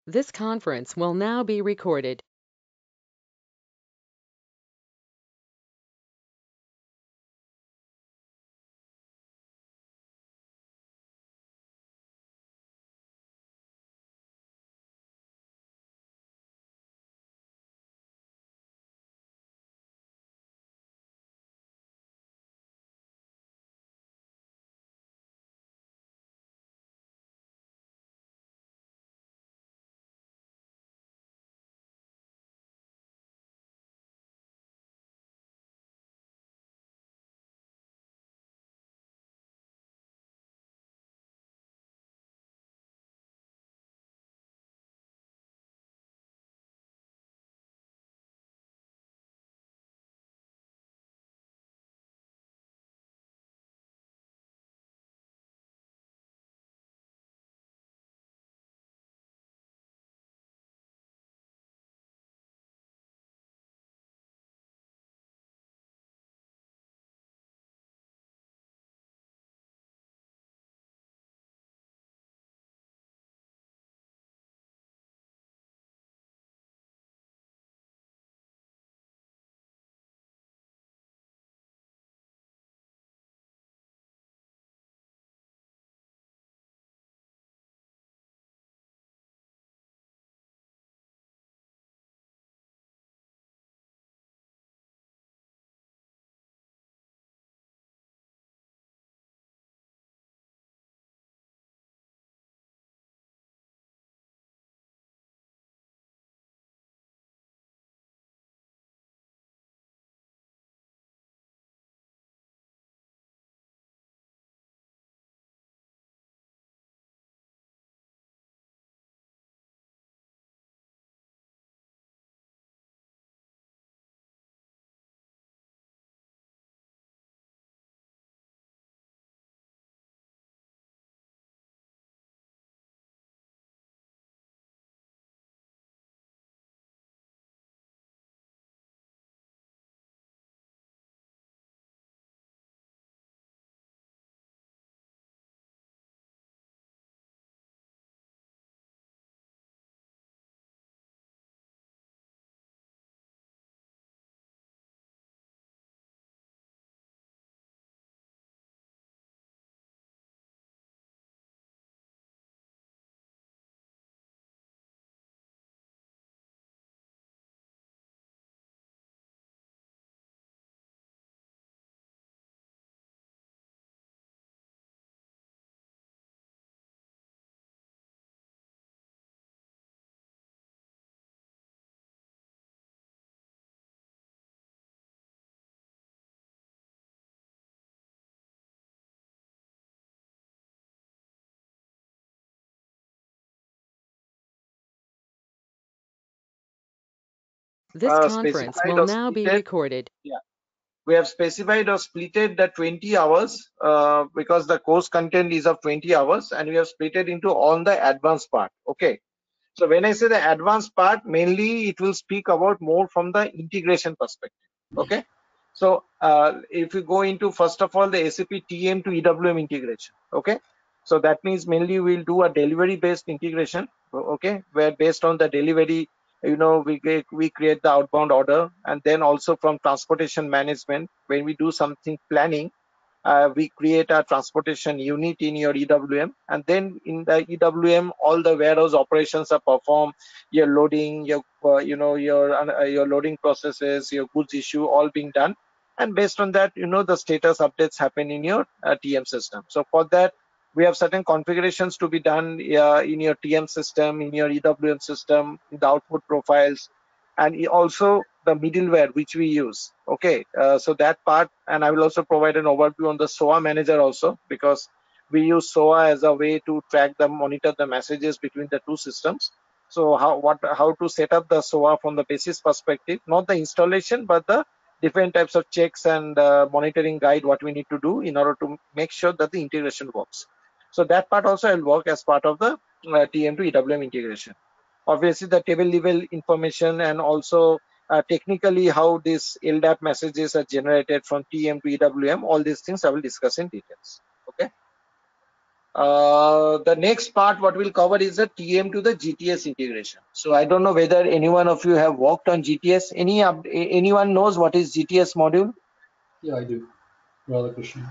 This conference will now be recorded. This conference Specified will or now be splitted. recorded. Yeah, we have specified or splitted the 20 hours because the course content is of 20 hours, and we have split it into all the advanced part. Okay. So when I say the advanced part, mainly it will speak about more from the integration perspective. Okay. So if you go into first of all the SAP TM to EWM integration. Okay. So that means mainly we'll do a delivery based integration. Okay, where based on the delivery, we create the outbound order, and then also from transportation management, when we do something planning, we create a transportation unit in your EWM, and then in the EWM, all the warehouse operations are performed. Your loading, your loading processes, your goods issue, all being done, and based on that, the status updates happen in your TM system. So for that, we have certain configurations to be done in your TM system, in your EWM system, in the output profiles, and also the middleware which we use. Okay, so that part, and I will also provide an overview on the SOA manager also, because we use SOA as a way to track the monitor the messages between the two systems. So how to set up the SOA from the basis perspective, not the installation, but the different types of checks and monitoring guide what we need to do in order to make sure that the integration works. So that part also will work as part of the TM to EWM integration. Obviously the table level information, and also technically how these LDAP messages are generated from TM to EWM, all these things I will discuss in details. Okay. The next part what we'll cover is the TM to the GTS integration. So I don't know whether any one of you have worked on GTS. Anyone knows what is GTS module? Yeah, I do. Radhakrishnan.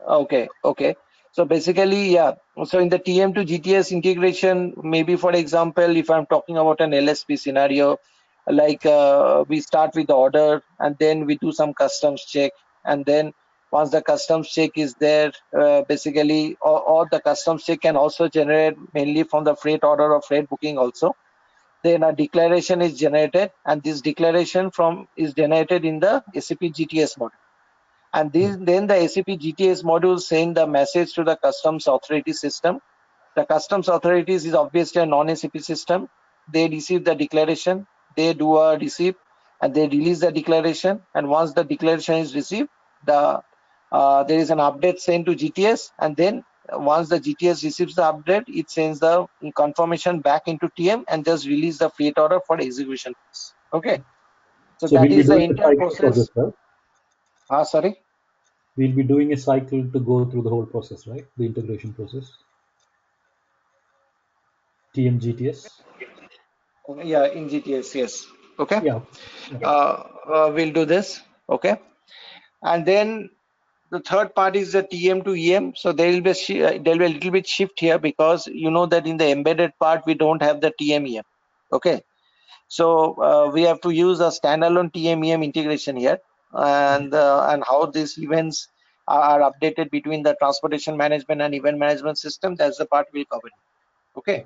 Okay, okay. So basically, yeah. So in the TM to GTS integration, maybe for example, if I'm talking about an LSP scenario, like we start with the order and then we do some customs check, and then once the customs check is there, basically, or the customs check can also generate mainly from the freight order or freight booking also. Then a declaration is generated, and this declaration from is generated in the SAP GTS module, and then the SAP GTS module send the message to the customs authority system. The customs authorities is obviously a non-SAP system. They receive the declaration, they do a receipt, and they release the declaration. And once the declaration is received, there is an update sent to GTS, and then once the GTS receives the update, it sends the confirmation back into TM and just release the freight order for execution. Okay, so So that we'll be is the doing a entire cycle for this, process. right? Sorry. We'll be doing a cycle to go through the whole process, right? The integration process. TMGTS. Yeah, in GTS, yes. Okay. Yeah. Yeah. We'll do this. Okay. And then the third part is the TM to EM. So there will be there will be a little bit shift here, because you know that in the embedded part we don't have the TM EM. Okay. So we have to use a standalone TM EM integration here, and how these events are updated between the transportation management and event management system. That's the part we'll cover. Okay. Okay.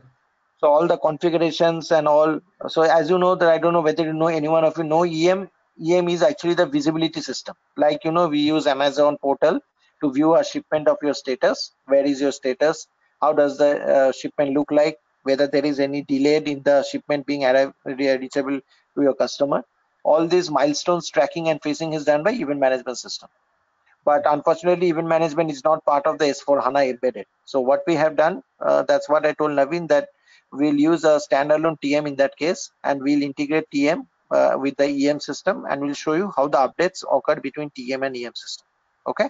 So all the configurations and all. So as you know that, I don't know whether you know, anyone of you know EM. EM is actually the visibility system. Like, you know, we use Amazon portal to view a shipment of your status. Where is your status? How does the shipment look like? Whether there is any delay in the shipment being reachable to your customer. All these milestones tracking and tracing is done by event management system. But unfortunately, event management is not part of the S4HANA embedded. So what we have done, that's what I told Naveen, that we'll use a standalone TM in that case, and we'll integrate TM with the EM system, and we'll show you how the updates occur between TM and EM system. Okay.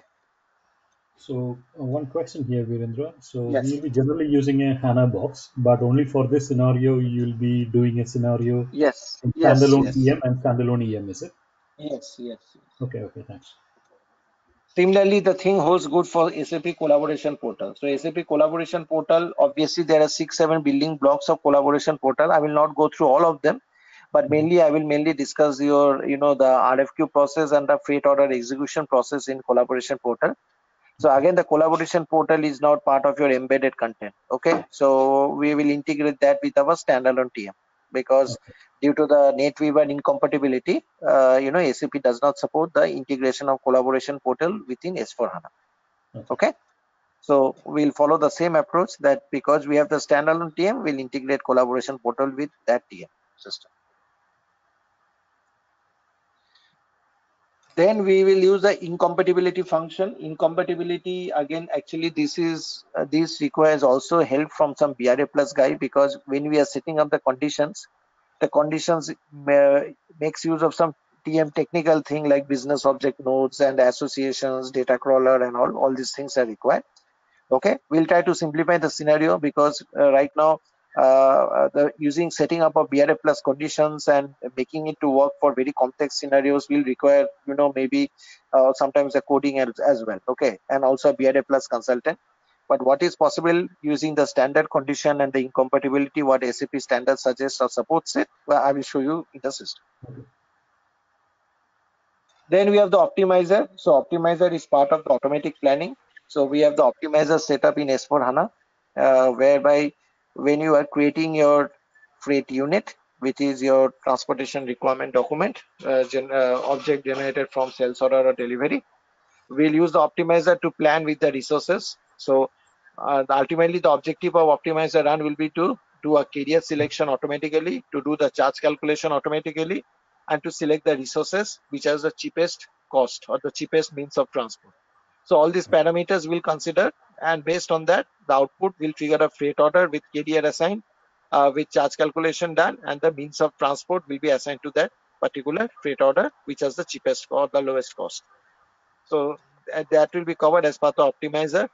So one question here, Virendra. So Yes. we'll be generally using a HANA box, but only for this scenario, you'll be doing a scenario Yes. in Yes. standalone Yes. TM and standalone EM, is it? Yes. Yes. Yes. Okay. Okay. Thanks. Similarly, the thing holds good for SAP collaboration portal. So SAP collaboration portal, obviously there are 6, 7 building blocks of collaboration portal. I will not go through all of them, but mainly I will mainly discuss your, you know, the RFQ process and the freight order execution process in collaboration portal. So again, the collaboration portal is not part of your embedded content. Okay, so we will integrate that with our standalone TM, because Okay. due to the NetWeaver incompatibility, you know, SAP does not support the integration of collaboration portal within S4HANA. Okay. Okay, so we'll follow the same approach, that because we have the standalone TM, we'll integrate collaboration portal with that TM system. Then we will use the incompatibility function. Incompatibility, again, actually this requires also help from some BRA plus guy, because when we are setting up the conditions makes use of some TM technical thing like business object nodes and associations, data crawler, and all these things are required. Okay, we'll try to simplify the scenario, because right now the using setting up of BRF plus conditions and making it to work for very complex scenarios will require, you know, maybe sometimes the coding as well. Okay, and also a BRF plus consultant. But what is possible using the standard condition and the incompatibility, what SAP standard suggests or supports it, well, I will show you in the system. Okay. Then we have the optimizer. So optimizer is part of the automatic planning. So we have the optimizer set up in S4HANA, whereby when you are creating your freight unit, which is your transportation requirement document, object generated from sales order or delivery, we'll use the optimizer to plan with the resources. So ultimately the objective of optimizer run will be to do a carrier selection automatically, to do the charge calculation automatically, and to select the resources which has the cheapest cost or the cheapest means of transport. So all these parameters will consider, and based on that, the output will trigger a freight order with carrier assigned, with charge calculation done, and the means of transport will be assigned to that particular freight order, which has the cheapest or the lowest cost. So that will be covered as part of optimizer.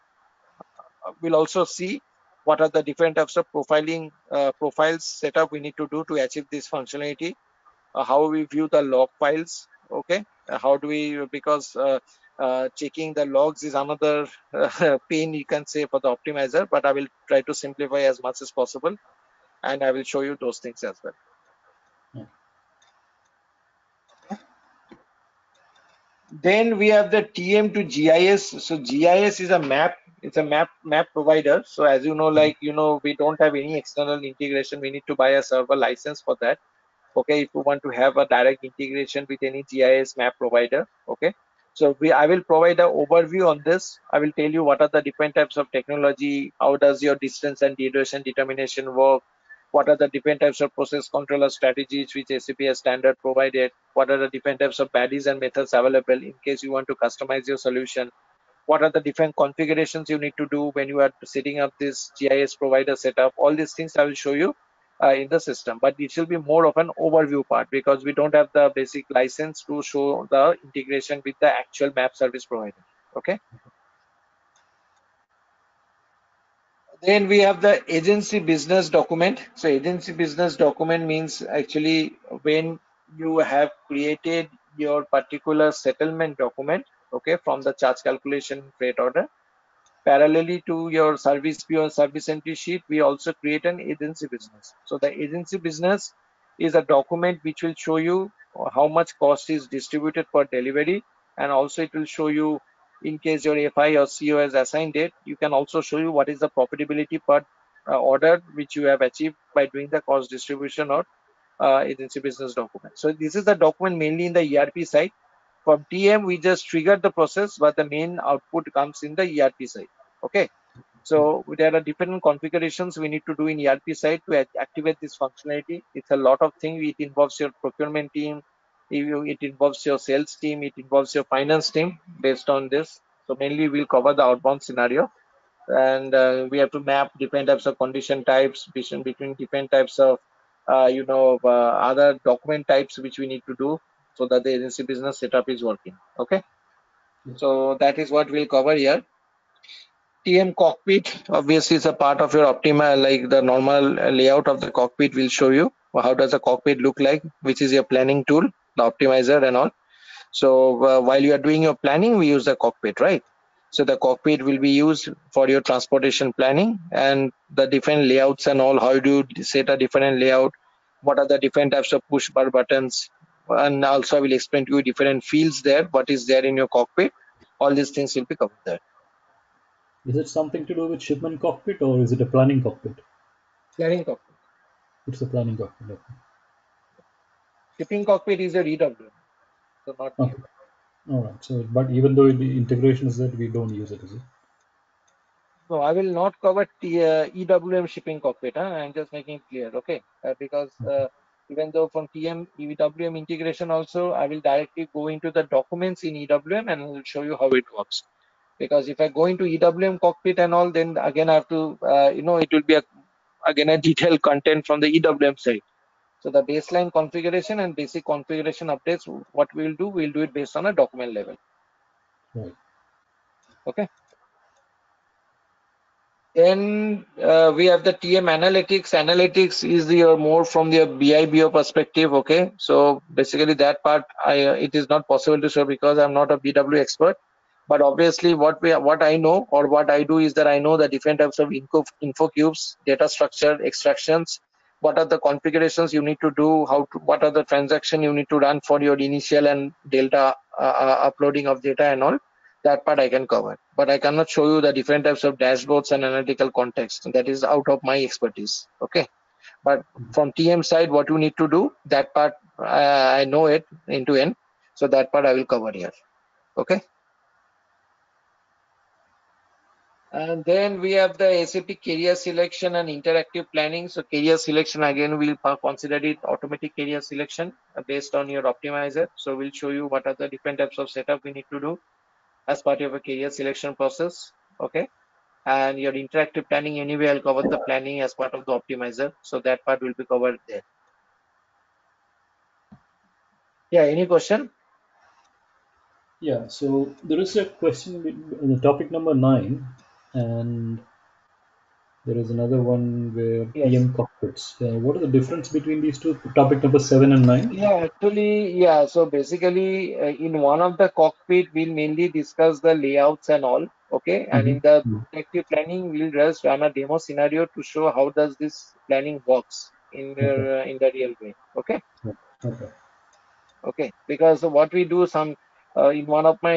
we'll also see what are the different types of profiles setup we need to do to achieve this functionality, how we view the log files. Okay, how do we, because checking the logs is another pain, you can say, for the optimizer, but I will try to simplify as much as possible, and I will show you those things as well. Yeah. Then we have the TM to GIS. So GIS is a map. It's a map provider. So as you know, like, we don't have any external integration. We need to buy a server license for that. Okay, if you want to have a direct integration with any GIS map provider. Okay, so I will provide an overview on this. I will tell you what are the different types of technology, how does your distance and duration determination work, what are the different types of process controller strategies which SAP has standard provided, what are the different types of baddies and methods available in case you want to customize your solution, what are the different configurations you need to do when you are setting up this GIS provider setup. All these things I will show you in the system, but it will be more of an overview part because we don't have the basic license to show the integration with the actual map service provider. Okay. Then we have the agency business document. So agency business document means actually when you have created your particular settlement document, okay, from the charge calculation freight order. Parallelly to your service fee or service entry sheet, we also create an agency business. So the agency business is a document which will show you how much cost is distributed per delivery, and also it will show you in case your FI or CO has assigned it, you can also show you what is the profitability per order which you have achieved by doing the cost distribution or agency business document. So this is the document mainly in the ERP side. From TM, we just triggered the process, but the main output comes in the ERP side. Okay. So there are different configurations we need to do in ERP side to activate this functionality. It's a lot of things. It involves your procurement team, it involves your sales team, it involves your finance team based on this. So mainly we'll cover the outbound scenario, and we have to map different types of condition types between different types of other document types which we need to do so that the agency business setup is working. Okay. So that is what we'll cover here. TM cockpit obviously is a part of your optimal, like the normal layout of the cockpit will show you how does the cockpit look like, which is your planning tool, the optimizer and all. So while you are doing your planning, we use the cockpit, right? So the cockpit will be used for your transportation planning and the different layouts and all. How do you set a different layout? What are the different types of push bar buttons? And also I will explain to you different fields there, what is there in your cockpit. All these things will be covered there. Is it something to do with shipment cockpit or is it a planning cockpit? Planning cockpit. It's a planning cockpit. Okay. Shipping cockpit is a EWM, so not TM. Okay. All right. So, but even though the integration is that we don't use it, is it? No, I will not cover EWM shipping cockpit. I'm just making it clear, okay? Because even though from TM EWM integration also, I will directly go into the documents in EWM and I will show you how it works. Because if I go into EWM cockpit and all, then again I have to, it will be again a detailed content from the EWM side. So the baseline configuration and basic configuration updates, what we'll do it based on a document level. Right. Okay. Then we have the TM analytics. Analytics is your more from the BIBO perspective. Okay, so basically that part it is not possible to show because I'm not a BW expert. But obviously, what I know or what I do is that I know the different types of info cubes, data structure, extractions. What are the configurations you need to do? What are the transactions you need to run for your initial and delta uploading of data and all. That part I can cover, but I cannot show you the different types of dashboards and analytical context. That is out of my expertise. Okay, but from TM side, what you need to do, that part I know it end to end, so that part I will cover here. Okay. And then we have the SAP career selection and interactive planning. So career selection, again, we'll consider it automatic career selection based on your optimizer. So we'll show you what are the different types of setup we need to do as part of a career selection process. Okay. And your interactive planning, anyway, I'll cover the planning as part of the optimizer. So that part will be covered there. Yeah, any question? Yeah. So there is a question in the topic number 9, and There is another one where Yes. TM cockpits. What is the difference between these two? Topic number 7 and 9. Yeah, actually, yeah. So basically, in one of the cockpit, we'll mainly discuss the layouts and all. Okay, and in the Mm-hmm. predictive planning, we'll just run a demo scenario to show how does this planning works Okay. in the real way. Okay, Yeah. Okay. okay. Because what we do some in one of my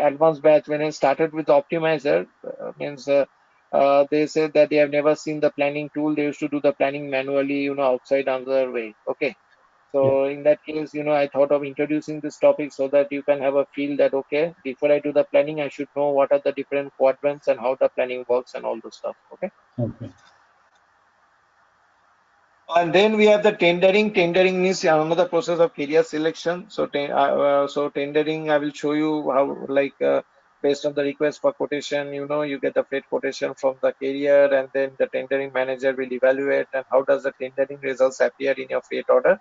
advanced batch when I started with optimizer means they said that they have never seen the planning tool. They used to do the planning manually, outside another way. Okay. Yeah. So in that case, I thought of introducing this topic so that you can have a feel that, okay, before I do the planning, I should know what are the different quadrants and how the planning works and all those stuff. Okay. Okay. And then we have the tendering. Tendering means another process of career selection. So, so tendering, I will show you how, like, based on the request for quotation, you get the freight quotation from the carrier, and then the tendering manager will evaluate and how does the tendering results appear in your freight order.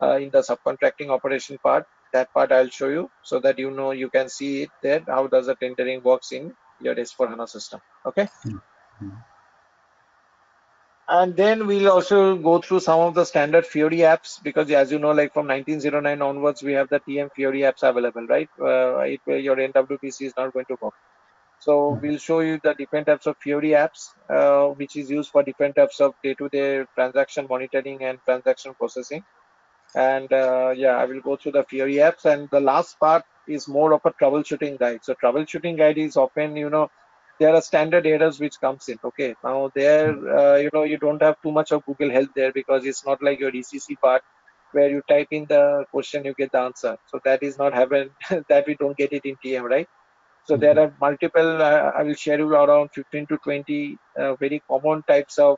In the subcontracting operation part, that part I'll show you so that you can see it there, how does the tendering works in your S4HANA system. Okay. Mm-hmm. And then we'll also go through some of the standard Fiori apps because as you know, like from 1909 onwards, we have the TM Fiori apps available, right? Your NWTC is not going to work. So we'll show you the different types of Fiori apps, which is used for different types of day-to-day transaction monitoring and transaction processing. And yeah, I will go through the Fiori apps. And the last part is more of a troubleshooting guide. So troubleshooting guide is often, there are standard errors which comes in. Okay, now there, you don't have too much of Google help there because it's not like your ECC part where you type in the question, you get the answer. So that is not happen that we don't get it in TM, right? So there Okay. are multiple, I will share you around 15 to 20 very common types of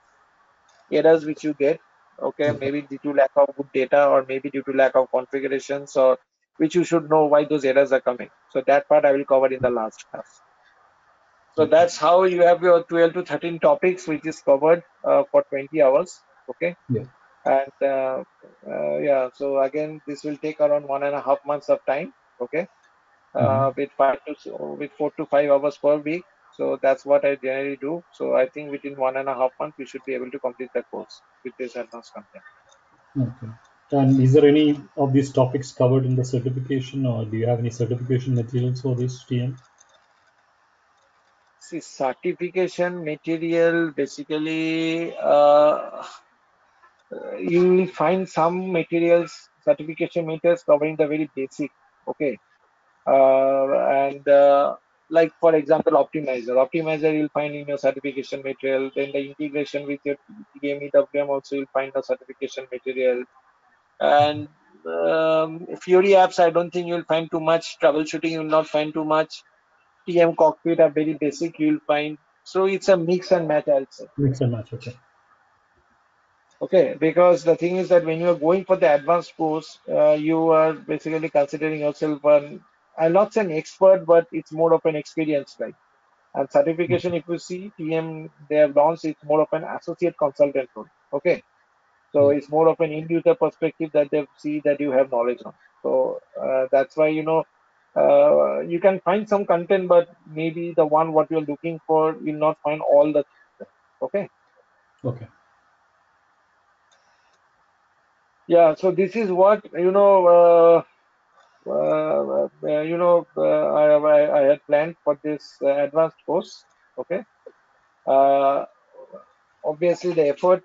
errors which you get. Okay, Okay. maybe due to lack of good data or maybe due to lack of configurations or which you should know why those errors are coming. So that part I will cover in the last class. So Okay. that's how you have your 12 to 13 topics which is covered for 20 hours. Okay. Yeah. And yeah, so again, this will take around 1.5 months of time. Okay. Mm-hmm. With 4 to 5 hours per week. So that's what I generally do. So I think within 1.5 months, we should be able to complete the course with this advanced content. Okay. And is there any of these topics covered in the certification, or do you have any certification materials for this TM? See, certification material basically, you will find some materials, certification materials covering the very basic. Okay. And like for example, optimizer you'll find in your certification material. Then the integration with your TM EWM also you'll find the certification material. And Fiori apps, I don't think you'll find too much. Troubleshooting, you'll not find too much. TM cockpit are very basic, you'll find. So it's a mix and match, I'll say. Mix and match. Okay. Okay, because the thing is that when you are going for the advanced course, you are basically considering yourself I'll not say an expert, but it's more of an experience, right? And certification, if you see TM, they have launched, it's more of an associate consultant role. Okay. So Yeah. it's more of an end user perspective that they see that you have knowledge on. So that's why, you can find some content, but maybe the one what you're looking for will not find all the things there. Okay. Okay. Yeah. So this is what, I had planned for this advanced course. Okay. Uh, Obviously, the effort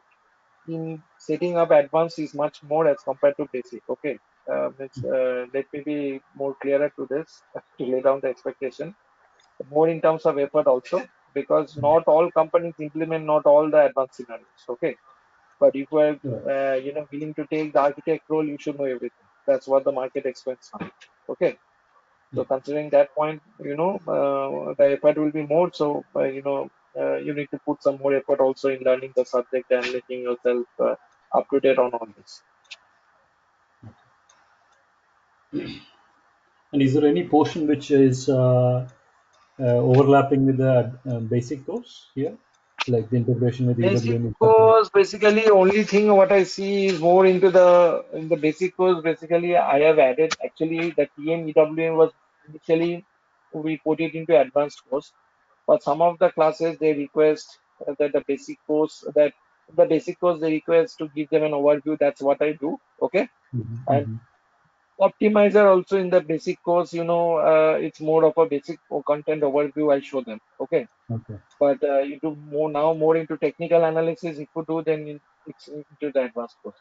in setting up advanced is much more as compared to basic. Okay. Let me be more clearer to this to lay down the expectation. More in terms of effort also, because not all companies implement not all the advanced scenarios. Okay. But if you are, Yeah. willing to take the architect role, you should know everything. That's what the market expects now. Okay. Yeah. So considering that point, the effort will be more. So, you need to put some more effort also in learning the subject and making yourself up to date on all this. And is there any portion which is overlapping with the basic course here, like the integration with Basic EWM is something? course, basically, only thing what I see is more into in the basic course. Basically, I have added actually the TM EWM was initially we put it into advanced course, but some of the classes they request. that the basic course they request to give them an overview. That's what I do. Okay. And Mm-hmm. optimizer also in the basic course, it's more of a basic content overview I show them. Okay. Okay. But you do more into technical analysis. If you do, then it's into the advanced course.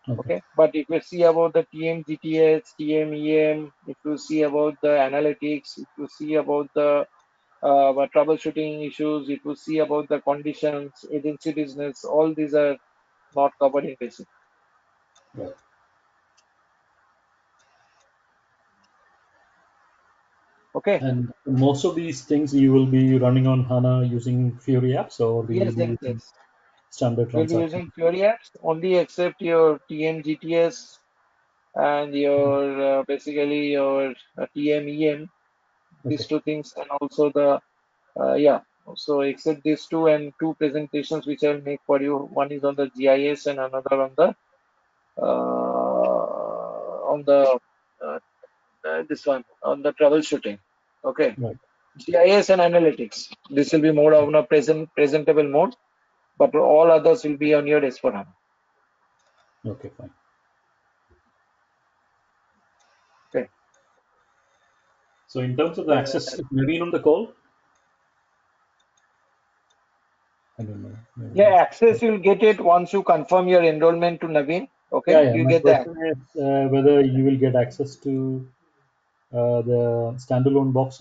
Okay. Okay. But if you see about the TM GTS, TM EM, if you see about the analytics, if you see about the troubleshooting issues, if you see about the conditions, agency business, all these are not covered in basic. Right. Okay. And most of these things you will be running on HANA using Fury apps, or will you Yes, be yes, using yes. standard We'll be transaction? using Fury apps only except your TM GTS and your basically your TM EM. These Okay. two things, and also the yeah. So except these two and two presentations which I'll make for you. One is on the GIS and another on the uh, this one on the troubleshooting. Okay. Right. GIS and analytics. This will be more on a presentable mode, but all others will be on your S4HANA. Okay. Fine. Okay. So in terms of the Uh, access, is Naveen on the call? I don't know. Maybe yeah, he's. access you'll get it once you confirm your enrollment to Naveen. Yeah, Okay, yeah. you My get the access. question is whether you will get access to the standalone box